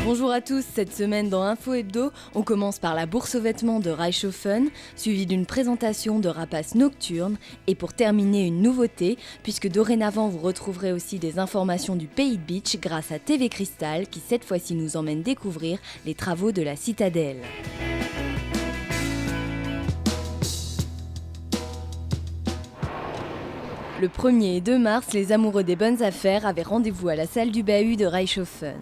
Bonjour à tous, cette semaine dans Info Hebdo, on commence par la bourse aux vêtements de Reichshofen, suivie d'une présentation de rapaces nocturnes, et pour terminer une nouveauté, puisque dorénavant vous retrouverez aussi des informations du Pays de Beach grâce à TV Cristal, qui cette fois-ci nous emmène découvrir les travaux de la citadelle. Le 1er et 2 mars, les amoureux des bonnes affaires avaient rendez-vous à la salle du bahut de Reichshofen.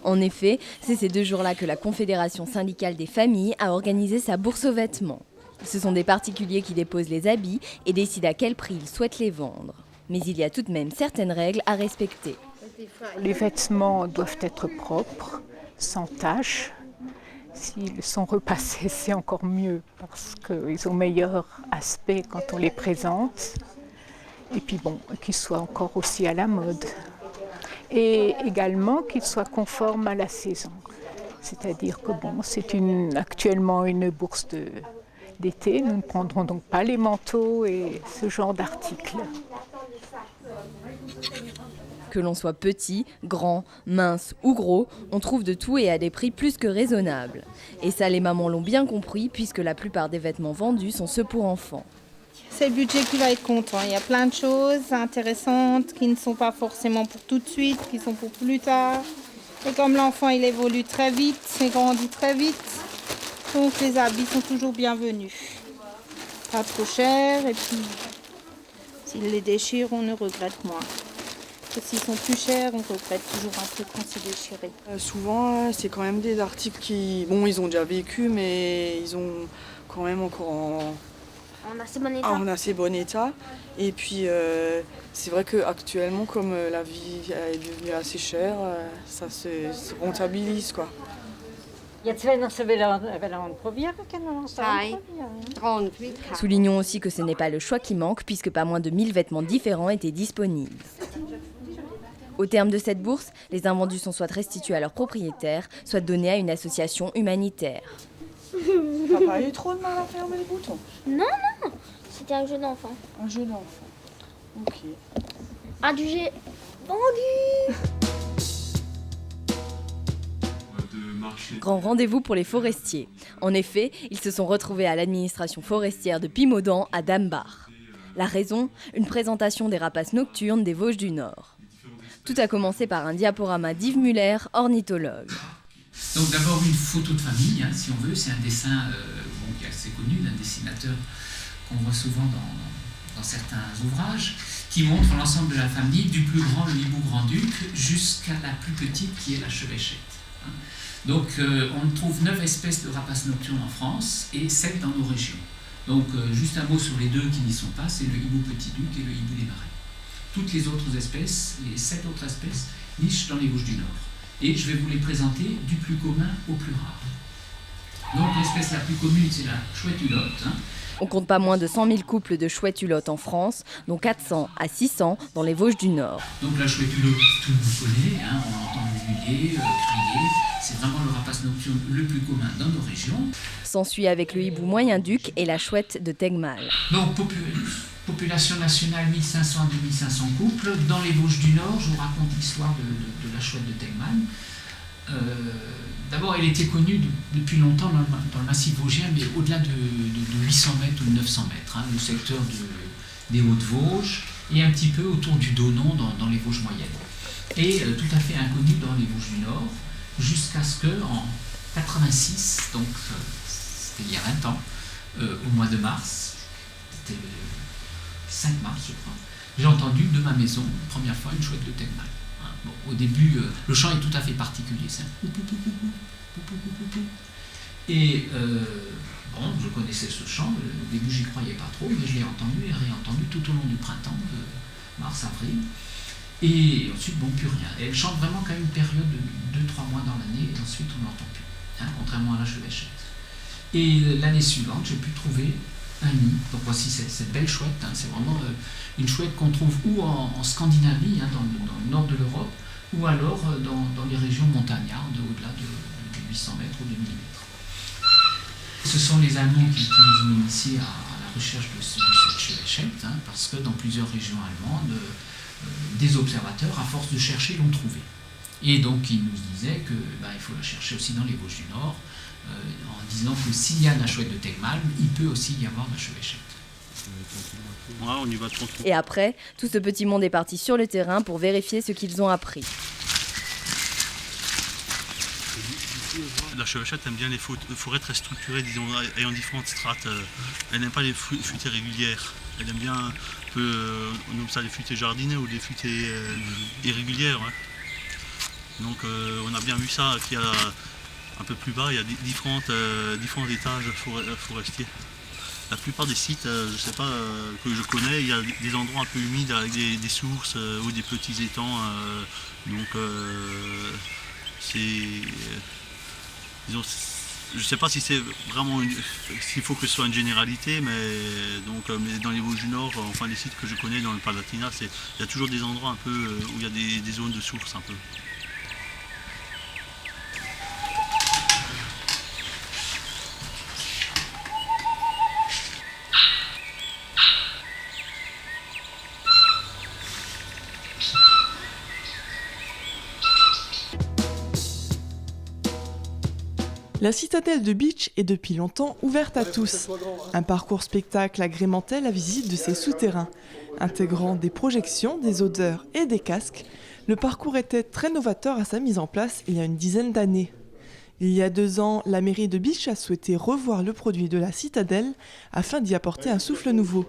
En effet, c'est ces 2 jours-là que la Confédération syndicale des familles a organisé sa bourse aux vêtements. Ce sont des particuliers qui déposent les habits et décident à quel prix ils souhaitent les vendre. Mais il y a tout de même certaines règles à respecter. Les vêtements doivent être propres, sans taches. S'ils sont repassés, c'est encore mieux parce qu'ils ont meilleur aspect quand on les présente. Et puis qu'ils soient encore aussi à la mode. Et également qu'ils soient conformes à la saison. C'est-à-dire que c'est actuellement une bourse d'été. Nous ne prendrons donc pas les manteaux et ce genre d'articles. Que l'on soit petit, grand, mince ou gros, on trouve de tout et à des prix plus que raisonnables. Et ça, les mamans l'ont bien compris puisque la plupart des vêtements vendus sont ceux pour enfants. C'est le budget qui va être content. Il y a plein de choses intéressantes qui ne sont pas forcément pour tout de suite, qui sont pour plus tard. Et comme l'enfant il évolue très vite, il grandit très vite, donc les habits sont toujours bienvenus. Pas trop cher et puis s'ils les déchirent, on ne regrette moins. Et s'ils sont plus chers, on regrette toujours un peu quand c'est déchiré. Souvent, c'est quand même des articles qui, ils ont déjà vécu, mais ils ont quand même encore en assez bon état. Et puis c'est vrai qu'actuellement, comme la vie est devenue assez chère, ça se rentabilise, quoi. Soulignons aussi que ce n'est pas le choix qui manque puisque pas moins de 1000 vêtements différents étaient disponibles. Au terme de cette bourse, les invendus sont soit restitués à leurs propriétaires, soit donnés à une association humanitaire. T'as pas eu trop de mal à fermer les boutons? Non, c'était un jeu d'enfant. Un jeu d'enfant. Ok. Un du jeu vendu. Grand rendez-vous pour les forestiers. En effet, ils se sont retrouvés à l'administration forestière de Pimodan à Dambach. La raison, une présentation des rapaces nocturnes des Vosges du Nord. Tout a commencé par un diaporama d'Yves Muller, ornithologue. Donc d'abord une photo de famille, si on veut, c'est un dessin qui est assez connu d'un dessinateur qu'on voit souvent dans certains ouvrages, qui montre l'ensemble de la famille, du plus grand, le hibou grand-duc, jusqu'à la plus petite qui est la chevêchette. Donc on trouve 9 espèces de rapaces nocturnes en France et 7 dans nos régions. Donc juste un mot sur les 2 qui n'y sont pas, c'est le hibou petit-duc et le hibou des marais. Toutes les autres espèces, les 7 autres espèces, nichent dans les Vosges du Nord. Et je vais vous les présenter du plus commun au plus rare. Donc l'espèce la plus commune, c'est la chouette hulotte. On compte pas moins de 100 000 couples de chouettes hulottes en France, dont 400 à 600 dans les Vosges du Nord. Donc la chouette hulotte, tout le monde connaît, on entend ululer, crier. C'est vraiment le rapace nocturne le plus commun dans nos régions. S'ensuit avec le hibou moyen-duc et la chouette de Tegmal. Donc population nationale 1500 à 2500 couples. Dans les Vosges du Nord, je vous raconte l'histoire de la chouette de Tegmal. D'abord, elle était connue depuis longtemps dans le massif vosgien, mais au-delà de 800 mètres ou de 900 mètres, le secteur des Hauts-de-Vosges et un petit peu autour du Donon dans les Vosges moyennes. Et tout à fait inconnue dans les Vosges du Nord, jusqu'à ce qu'en 86, donc c'était il y a 20 ans, au mois de mars, c'était le 5 mars je crois, j'ai entendu de ma maison, première fois, une chouette de Tegmal. Au début, le chant est tout à fait particulier, c'est un et je connaissais ce chant, au début j'y croyais pas trop, mais je l'ai entendu et réentendu tout au long du printemps, mars-avril, et ensuite plus rien. Et elle chante vraiment qu'à une période de 2-3 mois dans l'année, et ensuite on n'entend plus, contrairement à la chevêchette. Et l'année suivante, j'ai pu trouver un nid. Donc voici cette belle chouette, c'est vraiment une chouette qu'on trouve ou en Scandinavie, dans le nord de l'Europe, ou alors dans les régions montagnardes, au-delà de 800 mètres ou de 1000 mètres. Ce sont les Allemands qui nous ont initiés à la recherche de cette chevêchette, parce que dans plusieurs régions allemandes, des observateurs, à force de chercher, l'ont trouvée. Et donc il nous disait qu'il faut la chercher aussi dans les Vosges du Nord, en disant que s'il y a la chouette de Tegmalm, il peut aussi y avoir la chevêchette. Ouais, on y va trop. Et après, tout ce petit monde est parti sur le terrain pour vérifier ce qu'ils ont appris. La chevêchette aime bien les forêts très structurées, disons, ayant différentes strates. Elle n'aime pas les futaies régulières. Elle aime bien un peu, on nomme ça les futaies jardinées ou des futaies irrégulières. Ouais. Donc on a bien vu ça, qu'il y a un peu plus bas, il y a différents étages forestiers. La plupart des sites, je sais pas, que je connais, il y a des endroits un peu humides avec des sources ou des petits étangs. Donc c'est... disons, je ne sais pas si c'est vraiment s'il faut que ce soit une généralité, mais dans les Vosges du Nord, enfin les sites que je connais dans le Palatinat, il y a toujours des endroits un peu où il y a des zones de sources un peu. La citadelle de Bitche est depuis longtemps ouverte à tous. Un parcours spectacle agrémentait la visite de ses souterrains. Intégrant des projections, des odeurs et des casques, le parcours était très novateur à sa mise en place il y a une dizaine d'années. Il y a 2 ans, la mairie de Bitche a souhaité revoir le produit de la citadelle afin d'y apporter un souffle nouveau.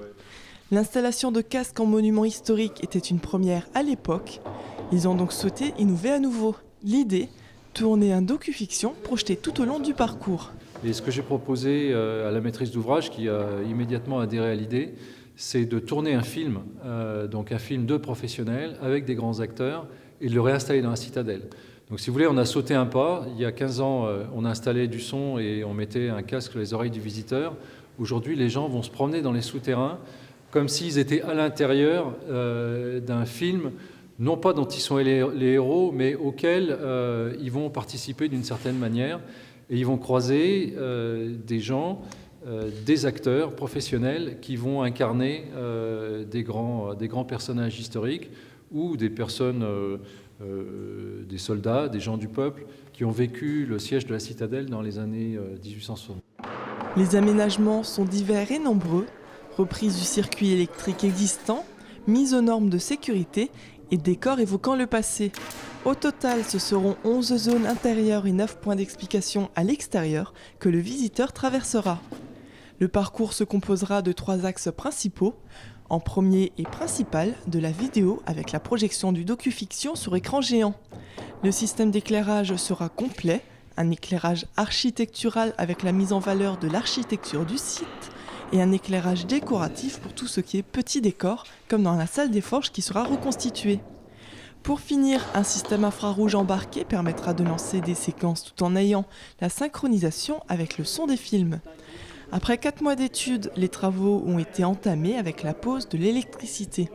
L'installation de casques en monument historique était une première à l'époque. Ils ont donc souhaité innover à nouveau. L'idée, tourner un docu-fiction projeté tout au long du parcours. Et ce que j'ai proposé à la maîtrise d'ouvrage, qui a immédiatement adhéré à l'idée, c'est de tourner un film, donc un film de professionnels avec des grands acteurs, et de le réinstaller dans la citadelle. Donc si vous voulez, on a sauté un pas. Il y a 15 ans, on a installé du son et on mettait un casque sur les oreilles du visiteur. Aujourd'hui, les gens vont se promener dans les souterrains comme s'ils étaient à l'intérieur d'un film, non pas dont ils sont les héros, mais auxquels ils vont participer d'une certaine manière. Et ils vont croiser des gens, des acteurs professionnels qui vont incarner des grands personnages historiques ou des personnes, des soldats, des gens du peuple qui ont vécu le siège de la citadelle dans les années 1860. Les aménagements sont divers et nombreux. Reprise du circuit électrique existant, mise aux normes de sécurité et décors évoquant le passé. Au total, ce seront 11 zones intérieures et 9 points d'explication à l'extérieur que le visiteur traversera. Le parcours se composera de 3 axes principaux. En premier et principal, de la vidéo avec la projection du docu-fiction sur écran géant. Le système d'éclairage sera complet, un éclairage architectural avec la mise en valeur de l'architecture du site et un éclairage décoratif pour tout ce qui est petit décor, comme dans la salle des forges qui sera reconstituée. Pour finir, un système infrarouge embarqué permettra de lancer des séquences tout en ayant la synchronisation avec le son des films. Après 4 mois d'études, les travaux ont été entamés avec la pose de l'électricité.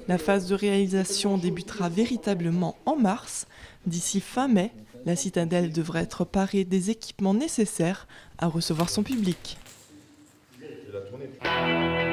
La phase de réalisation débutera véritablement en mars. D'ici fin mai, la citadelle devrait être parée des équipements nécessaires à recevoir son public. De la tournée.